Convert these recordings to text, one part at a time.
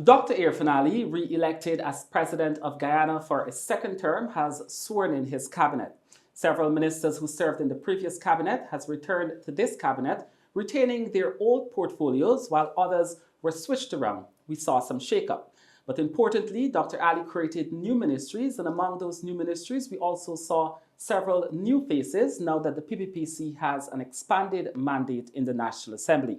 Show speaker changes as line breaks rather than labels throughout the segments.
Dr. Irfaan Ali, re-elected as President of Guyana for a second term, has sworn in his cabinet. Several ministers who served in the previous cabinet has returned to this cabinet, retaining their old portfolios while others were switched around. We saw some shake-up. But importantly, Dr. Ali created new ministries, and among those new ministries, we also saw several new faces now that the PPPC has an expanded mandate in the National Assembly.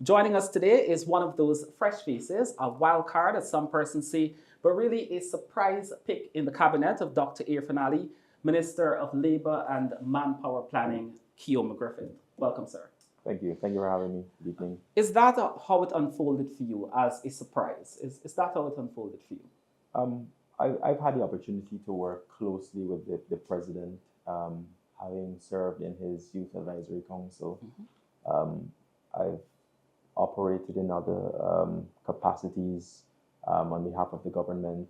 Joining us today is one of those fresh faces, a wild card, as some persons say, but really a surprise pick in the cabinet of Dr. Irfaan Ali, Minister of Labour and Manpower Planning, Keoma Griffith. Welcome, sir.
Thank you. Thank you for having me. Good evening.
Is that how it unfolded for you as a surprise? Is that how it unfolded for you?
I've had the opportunity to work closely with the president, having served in his Youth Advisory Council. I've operated in other capacities on behalf of the government.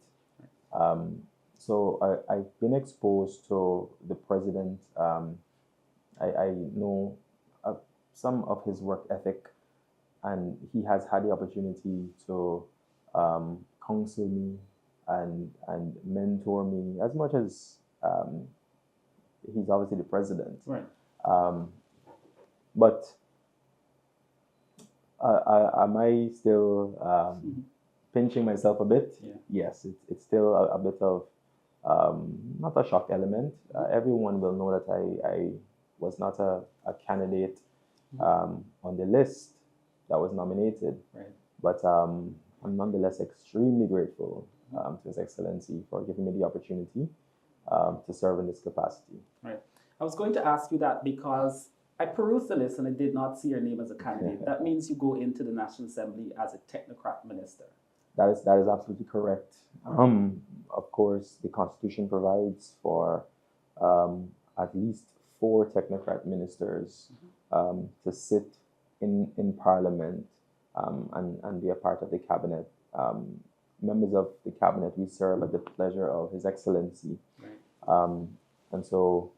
So I've been exposed to the president. I know some of his work ethic, and he has had the opportunity to counsel me and mentor me as much as he's obviously the president.
Right.
But am I still pinching myself a bit?
Yeah.
Yes, it's still a bit of not a shock element. Everyone will know that I was not a candidate on the list that was nominated.
Right.
But I'm nonetheless extremely grateful to His Excellency for giving me the opportunity to serve in this capacity.
Right. I was going to ask you that because I perused the list and I did not see your name as a candidate. That means you go into the National Assembly as a technocrat minister.
That is absolutely correct. Of course, the Constitution provides for at least 4 technocrat ministers to sit in Parliament and be a part of the cabinet. Members of the cabinet, we serve at the pleasure of His Excellency.
Right.
And so,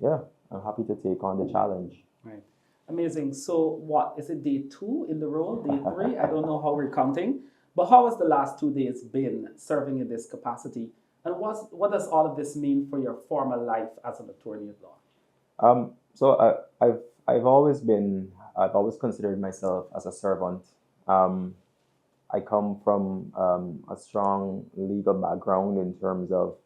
yeah, I'm happy to take on the challenge.
Right. Amazing. So what, is it day 2 in the role, day 3? I don't know how we're counting. But how has the last 2 days been serving in this capacity? And what does all of this mean for your former life as an attorney at law?
So I've always considered myself as a servant. I come from a strong legal background in terms of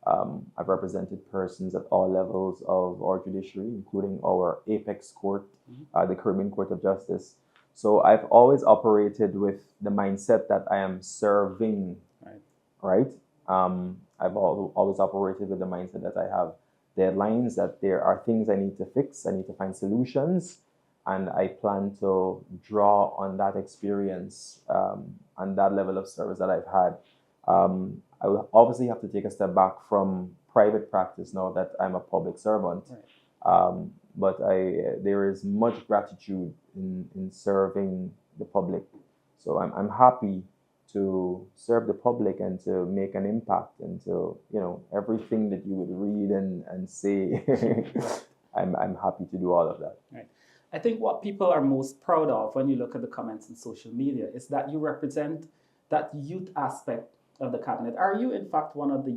I've represented persons at all levels of our judiciary, including our apex court, the Caribbean Court of Justice. So I've always operated with the mindset that I am serving, right? I've always operated with the mindset that I have deadlines, that there are things I need to fix, I need to find solutions, and I plan to draw on that experience and that level of service that I've had. I will obviously have to take a step back from private practice now that I'm a public servant. Right. But there is much gratitude in serving the public. So I'm happy to serve the public and to make an impact, and to, everything that you would read and say, I'm happy to do all of that.
Right. I think what people are most proud of when you look at the comments on social media is that you represent that youth aspect of the cabinet. Are you, in fact, one of the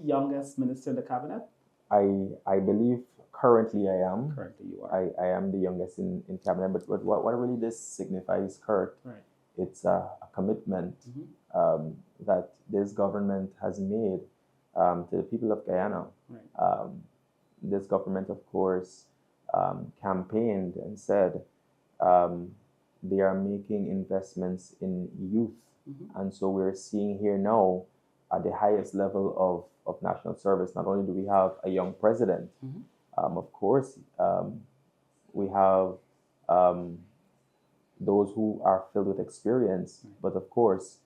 youngest minister in the cabinet?
I believe currently I am.
Currently you are.
I am the youngest in cabinet, but what really this signifies, Kurt,
right.
It's a commitment that this government has made to the people of Guyana.
Right.
This government, of course, campaigned and said they are making investments in youth. And so we're seeing here now at the highest level of national service, not only do we have a young president, of course, we have those who are filled with experience, but of course,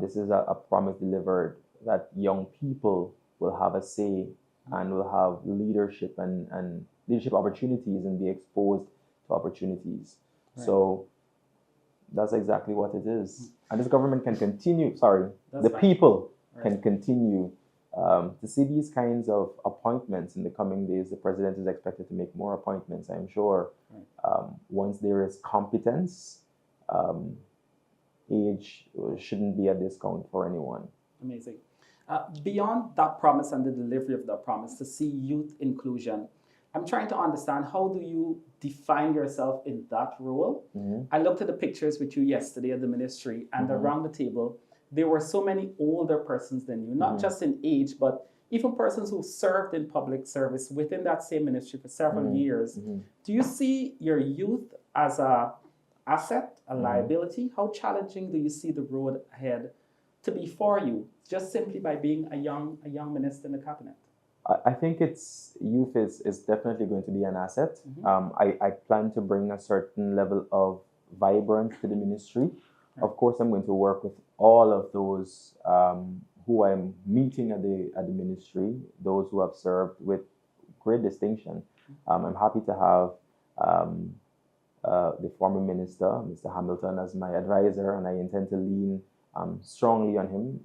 this is a promise delivered that young people will have a say and will have leadership and leadership opportunities and be exposed to opportunities. Right. So that's exactly what it is. And this government can continue, people can continue to see these kinds of appointments in the coming days. The president is expected to make more appointments, I'm sure. Right. Once there is competence, age shouldn't be a discount for anyone.
Amazing. Beyond that promise and the delivery of that promise to see youth inclusion, I'm trying to understand, how do you define yourself in that role? I looked at the pictures with you yesterday at the ministry, and around the table, there were so many older persons than you, not just in age, but even persons who served in public service within that same ministry for several years. Do you see your youth as a asset, a liability? How challenging do you see the road ahead to be for you, just simply by being a young minister in the cabinet?
I think youth is definitely going to be an asset. I plan to bring a certain level of vibrance to the ministry. Of course, I'm going to work with all of those who I'm meeting at the ministry, those who have served with great distinction. I'm happy to have the former minister, Mr. Hamilton, as my advisor, and I intend to lean strongly on him.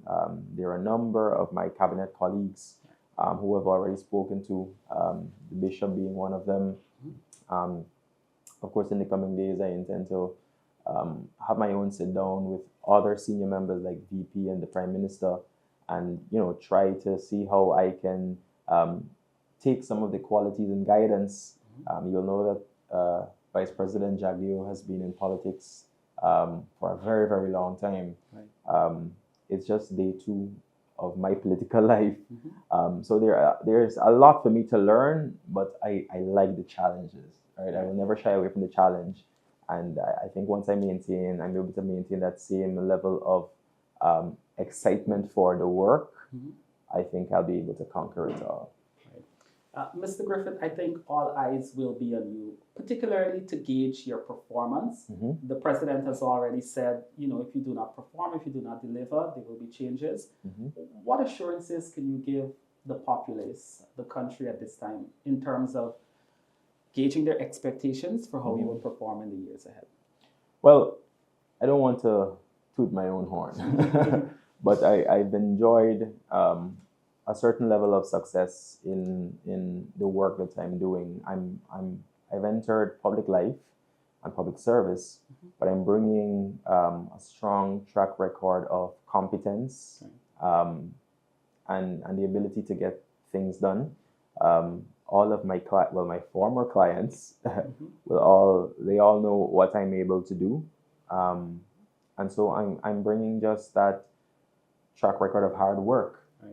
There are a number of my cabinet colleagues who have already spoken to, the bishop being one of them. Of course, in the coming days, I intend to have my own sit down with other senior members like VP and the Prime Minister, and try to see how I can take some of the qualities and guidance. You'll know that Vice President Jaglio has been in politics for a very, very long time. It's just day 2 of my political life. So there's a lot for me to learn, but I like the challenges. Right? I will never shy away from the challenge. And I think once I'm able to maintain that same level of excitement for the work, I think I'll be able to conquer it all.
Mr. Griffith, I think all eyes will be on you, particularly to gauge your performance. The president has already said, if you do not perform, if you do not deliver, there will be changes. What assurances can you give the populace, the country at this time, in terms of gauging their expectations for how you will perform in the years ahead?
Well, I don't want to toot my own horn, but I've enjoyed a certain level of success in the work that I'm doing. I've entered public life and public service, but I'm bringing a strong track record of competence and the ability to get things done. All of my my former clients they all know what I'm able to do, and so I'm bringing just that track record of hard work.